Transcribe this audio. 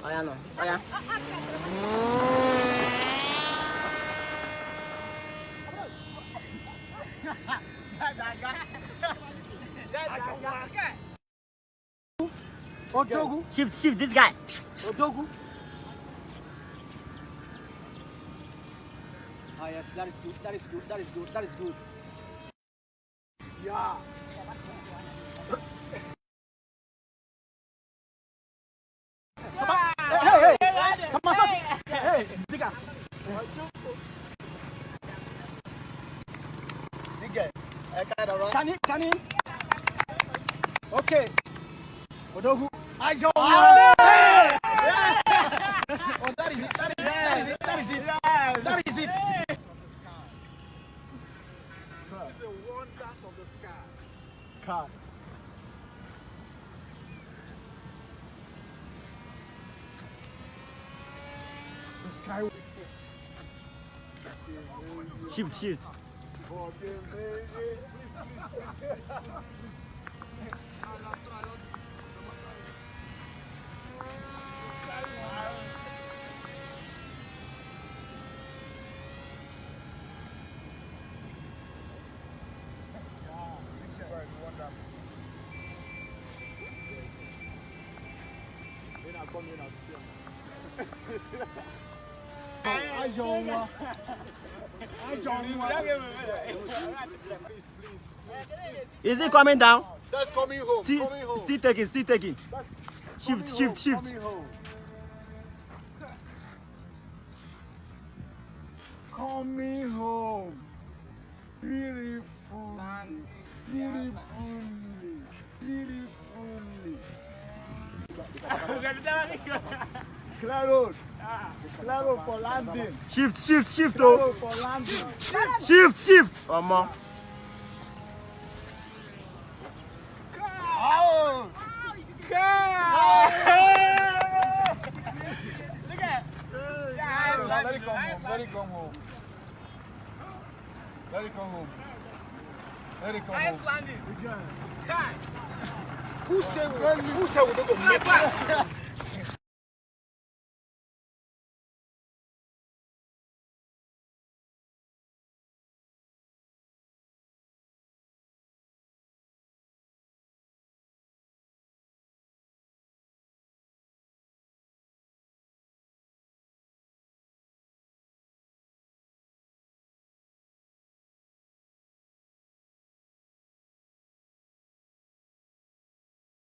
Oh yeah, no. Oh yeah. Odogu. Shift this guy. Odogu. Ah yes, that is good. That is good. That is good. That is good. Yeah. Hey, Diga. Can he? Okay. Odogu. Ajo. Oh, that is it. That is it. That is it. That is it. It's the wonders of the sky. Car. The sky. Shift. Is it coming down? That's coming home. Still taking. Shift. Coming home. Beautifully. Claro for landing. Shift, Claro oh. for landing. Shift. Mama. Oh! Look at it. Let it come home. Nice landing. Who said we don't go make it?